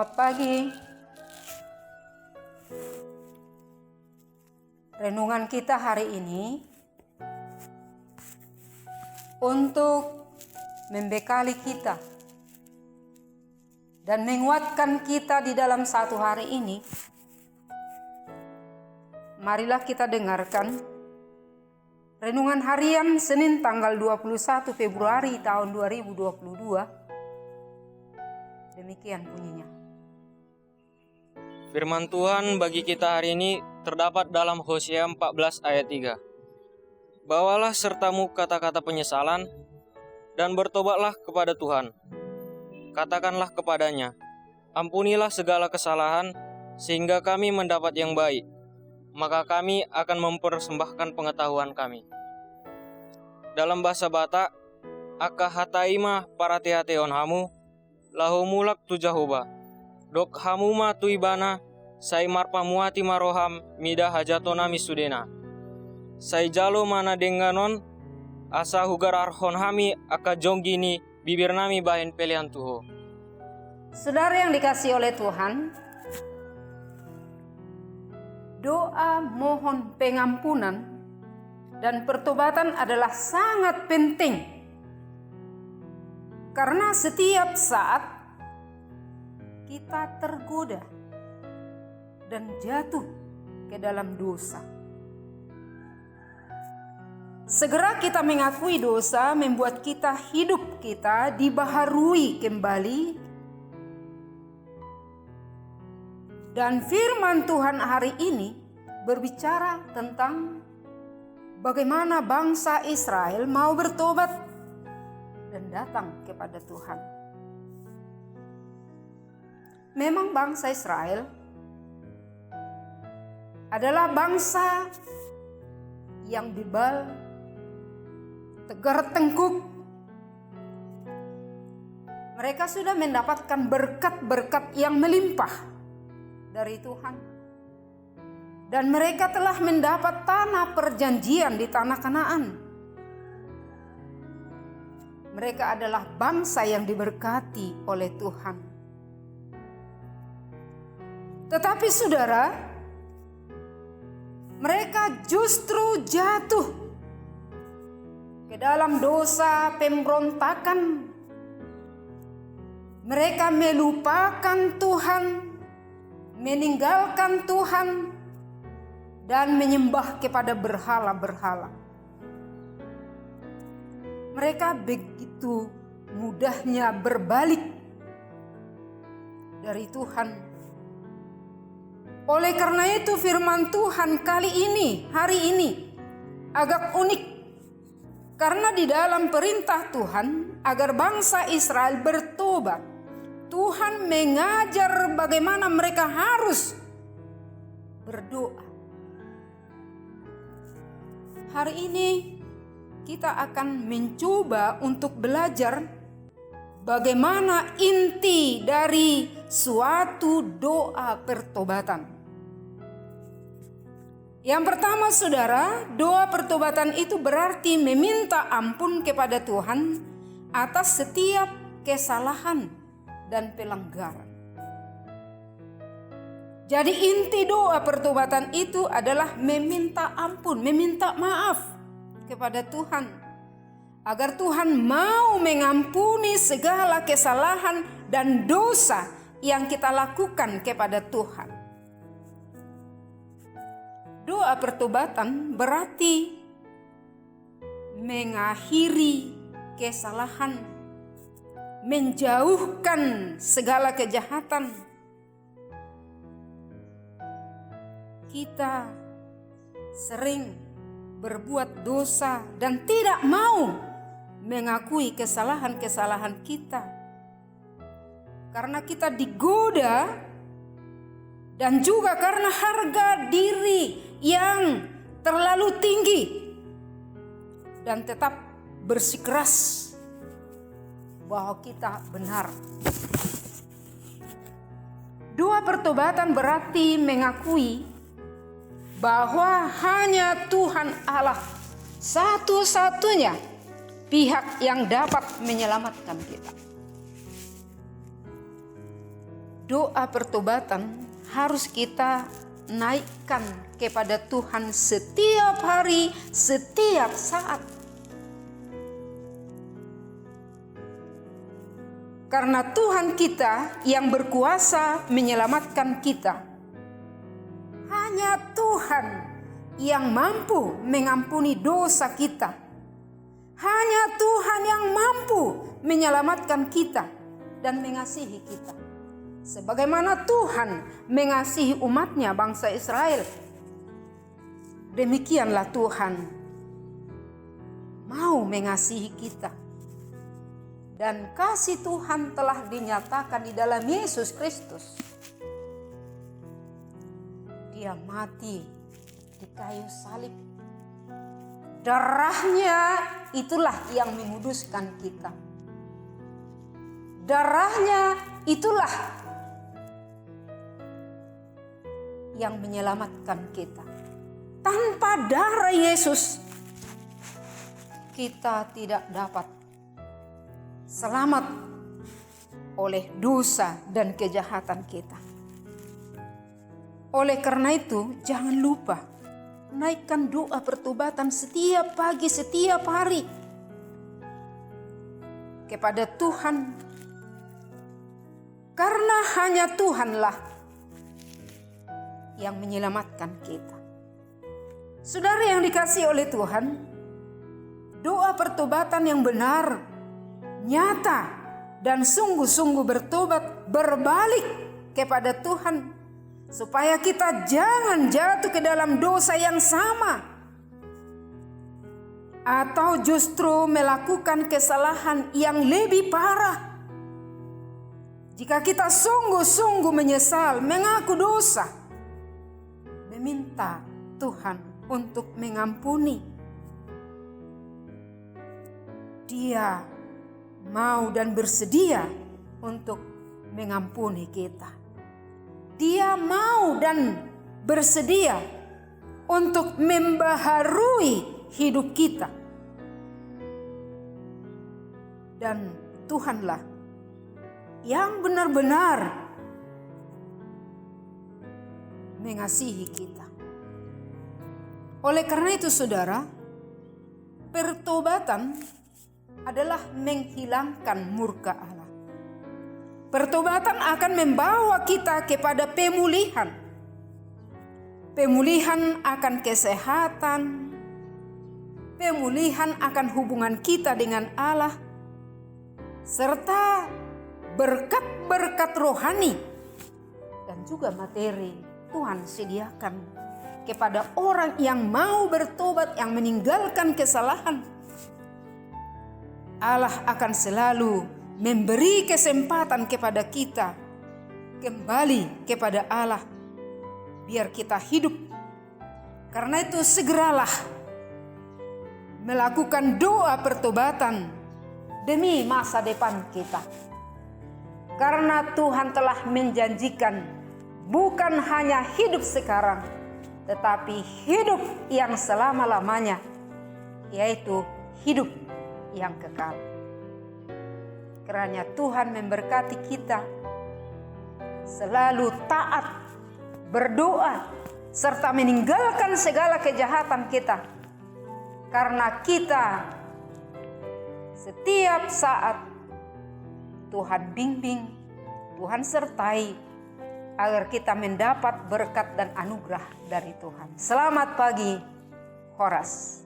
Selamat pagi. Renungan kita hari ini untuk membekali kita dan menguatkan kita di dalam satu hari ini. Marilah kita dengarkan renungan harian Senin tanggal 21 Februari tahun 2022. Demikian bunyinya. Firman Tuhan bagi kita hari ini terdapat dalam Hosea 14 ayat 3. Bawalah sertamu kata-kata penyesalan dan bertobatlah kepada Tuhan. Katakanlah kepadanya, ampunilah segala kesalahan sehingga kami mendapat yang baik. Maka kami akan mempersembahkan pengetahuan kami. Dalam bahasa Batak, aka hataima parate-hateon hamu, lahu mulak tujahuba, dok hamuma tuibana, sai marpa muati maroham, mida hajatona misudena. Sai jalo mana denganon, asa hugar arhon hami, aka jonggini, bibir nami bahin pelian tuho. Saudara yang dikasihi oleh Tuhan, doa mohon pengampunan dan pertobatan adalah sangat penting. Karena setiap saat kita tergoda dan jatuh ke dalam dosa. Segera kita mengakui dosa membuat hidup kita dibaharui kembali. Dan firman Tuhan hari ini berbicara tentang bagaimana bangsa Israel mau bertobat dan datang kepada Tuhan. Memang bangsa Israel adalah bangsa yang bebal, tegar tengkuk. Mereka sudah mendapatkan berkat-berkat yang melimpah dari Tuhan. Dan mereka telah mendapat tanah perjanjian di tanah Kanaan. Mereka adalah bangsa yang diberkati oleh Tuhan. Tetapi saudara, mereka justru jatuh ke dalam dosa pemberontakan. Mereka melupakan Tuhan, meninggalkan Tuhan, dan menyembah kepada berhala-berhala. Mereka begitu mudahnya berbalik dari Tuhan. Oleh karena itu firman Tuhan hari ini agak unik. Karena di dalam perintah Tuhan agar bangsa Israel bertobat, Tuhan mengajar bagaimana mereka harus berdoa. Hari ini kita akan mencoba untuk belajar bagaimana inti dari suatu doa pertobatan. Yang pertama saudara, doa pertobatan itu berarti meminta ampun kepada Tuhan atas setiap kesalahan dan pelanggaran. Jadi inti doa pertobatan itu adalah meminta ampun, meminta maaf kepada Tuhan, agar Tuhan mau mengampuni segala kesalahan dan dosa yang kita lakukan kepada Tuhan. Doa pertobatan berarti mengakhiri kesalahan, menjauhkan segala kejahatan. Kita sering berbuat dosa dan tidak mau mengakui kesalahan-kesalahan kita. Karena kita digoda dan juga karena harga diri yang terlalu tinggi dan tetap bersikeras bahwa kita benar. Doa pertobatan berarti mengakui bahwa hanya Tuhan Allah satu-satunya pihak yang dapat menyelamatkan kita. doa pertobatan harus kita naikkan kepada Tuhan setiap hari, setiap saat. Karena Tuhan kita yang berkuasa menyelamatkan kita. Hanya Tuhan yang mampu mengampuni dosa kita. Hanya Tuhan yang mampu menyelamatkan kita dan mengasihi kita. Sebagaimana Tuhan mengasihi umatnya bangsa Israel, demikianlah Tuhan mau mengasihi kita. Dan kasih Tuhan telah dinyatakan di dalam Yesus Kristus. Dia mati di kayu salib. Darahnya itulah yang menguduskan kita. Darahnya itulah yang menyelamatkan kita. Tanpa darah Yesus, kita tidak dapat selamat oleh dosa dan kejahatan kita. Oleh karena itu, jangan lupa naikkan doa pertobatan setiap pagi, setiap hari kepada Tuhan. Karena hanya Tuhanlah yang menyelamatkan kita. Saudara yang dikasihi oleh Tuhan, doa pertobatan yang benar, nyata, dan sungguh-sungguh bertobat, berbalik kepada Tuhan, supaya kita jangan jatuh ke dalam dosa yang sama, atau justru melakukan kesalahan yang lebih parah. Jika kita sungguh-sungguh menyesal, mengaku dosa, meminta Tuhan untuk mengampuni, Dia mau dan bersedia untuk mengampuni kita. Dia mau dan bersedia untuk membaharui hidup kita. Dan Tuhanlah yang benar-benar mengasihi kita. Oleh karena itu saudara, pertobatan adalah menghilangkan murka Allah. Pertobatan akan membawa kita kepada pemulihan. Pemulihan akan kesehatan. Pemulihan akan hubungan kita dengan Allah. Serta berkat-berkat rohani dan juga materi Tuhan sediakan kepada orang yang mau bertobat, yang meninggalkan kesalahan. Allah akan selalu memberi kesempatan kepada kita kembali kepada Allah, biar kita hidup. Karena itu segeralah melakukan doa pertobatan demi masa depan kita. Karena Tuhan telah menjanjikan bukan hanya hidup sekarang, tetapi hidup yang selama-lamanya, yaitu hidup yang kekal. Kiranya Tuhan memberkati kita selalu taat, berdoa, serta meninggalkan segala kejahatan kita. Karena kita setiap saat Tuhan bimbing, Tuhan sertai, agar kita mendapat berkat dan anugerah dari Tuhan. Selamat pagi, Horas.